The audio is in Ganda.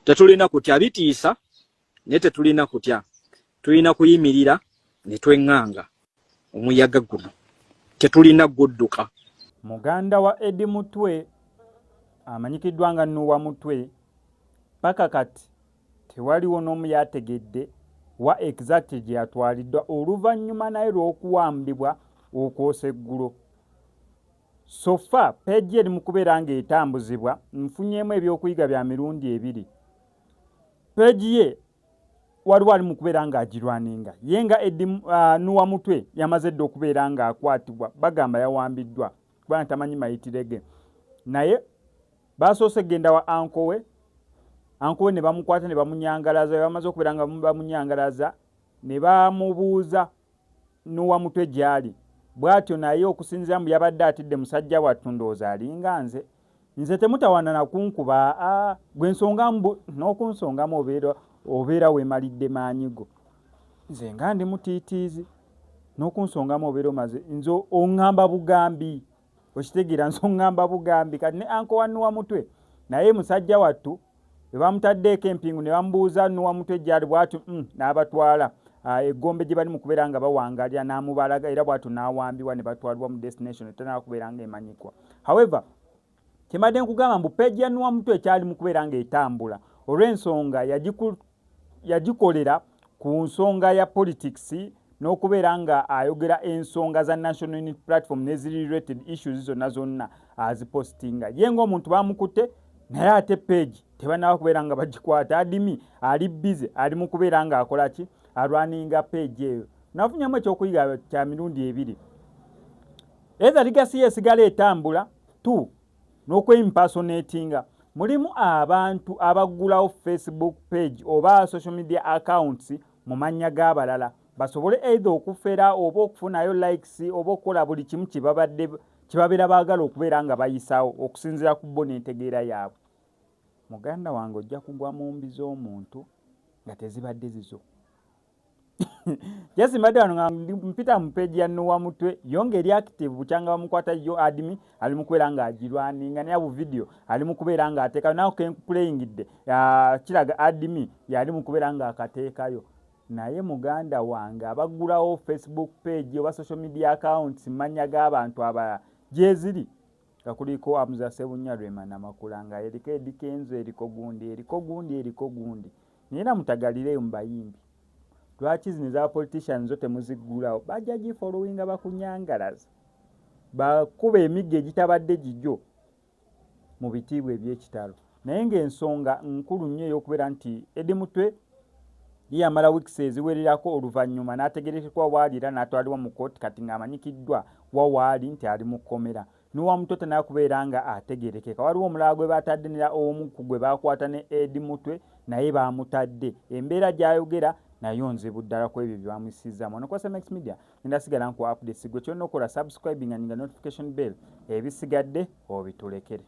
Tetulina kutya bitiisa naye tetulina kutya. Tulina kuyimirira ne twenganga omuyaga guno. Tetulina gudduka. Muganda wa Eddie Mutwe amanyikiddwa nga Nuuwa Mutwe paka kati tewaliwo n'omu yategedde wa exactly gye yatwaliddwa oluvannyuma naye lw'okuwambibwa okwosa eggulo. Sofa peegi eri mu kubeera ng'etambuzibwa nfunyeemu ebyokuyiga bya mirundi 2. Peegi ye waliwo ali mu kubeera ng'agirwaninga ye nga Nuuwa Mutwe yamaze dde okubeera ng'akwatibwa bagamba yawambiddwa kubanga ntamanyi mayitirege naye basoose genda wa ankowe ne bamukwata ne bamunyangalaza bamaze okubeera nga bamunyangalaza ne bamubuuza Nuuwa Mutwe gyali bw'atyo naye okusinziira mu yabadde atidde musajja wattu ndowooza alinga nze temutawana nakunkuba gwe nsonga n'okunsongamu obeera weemalidde maanyigo nze nga ndi mutiitiizi n'okunsongamu obeera omaze nze oŋŋamba bugambi okitegeera nze oŋŋamba bugambi kati ne anko wa Nuuwa Mutwe naye musajja wattu bwe bamutaddeeko empingu ne bamubuuza Nuuwa Mutwe gyali bw'atyo n'abatwala eggombe gye bali mu kubeera nga bawangalira n'amubalaga era bw'atyo n'awambibwa ne batwalibwa mu destination etanaaba kubeera ng'emanyikwa. However kimadde nkugamba mbu peegi ya Nuuwa Mutwe ekyali mu kubeera ng'etambula olw'ensonga yagikolera ku nsonga ya politics n'okubeera nga ayogera ensonga za National Unity Platform n'eziri related issues zonna azipostinga ye ng'omuntu bamukutte naye ate peegi tebanaba kubeera nga bagikwata adimi ali busy ali mu kubeera ng'akola ki alwaninga peegi eyo. Nafunyamu ekyokuyiga kya mirundi 2 either ligasi yesigala etambula tu n'okwimpersonatinga mulimu abantu abaggulawo Facebook page oba social media accounts mu mannya g'abalala basobole either okufera oba okufunayo likes oba okukola buli kimu kibabeera baagala okubeera nga bayisaawo okusinziira ku bo n'entegeera yaabwe. Muganda wange ojja kugwa mu mbi z'omuntu nga tezibadde zizo. Jesi mbadde wano nga mpita mu peegi ya Nuuwa Mutwe yonge eri active bukyanga bamukwata yo adimi ali mu kubeera ng'agirwaninga naye bu video ali mu kubeera ng'ateeka nawe kenplayingidde kiraga adimi yali mu kubeera ng'akateekayo naye muganda wange abaggulawo Facebook page oba social media accounts mannya g'abantu abalala gyeziri nga kuliko Amuza Sebunyalwema Namakula eriko Edikenzo eriko gundi naye namutagalireyo mu bayimbi. Lwaki zino za politicians zo temuziggulawo bajja gifollowinga bakunyangalaza bakuba emigga egitabadde gijjo mu bitiibwa eby'ekitalo naye ng'ensonga nkulu nnyo ey'okubeera nti Eddie Mutwe yamala weeks eziwererako oluvannyuma n'ategerekekwa waali era n'atwalibwa mu kooti kati ng'amanyikiddwa waali nti ali mu kkomera. Nuuwa Mutwe tenakubeera nga ategerekeka waliwo omulala gwe batadde nera omu ku gwe bakwata ne Eddie Mutwe naye bamutadde embeera gy'ayogera nayo nzibu ddala ku ebyo by'amusizzamu. Ono kwasa Max Media ndasigala nku updates gwe kyonna okola subscribing and notification bell ebisigadde obitulekere.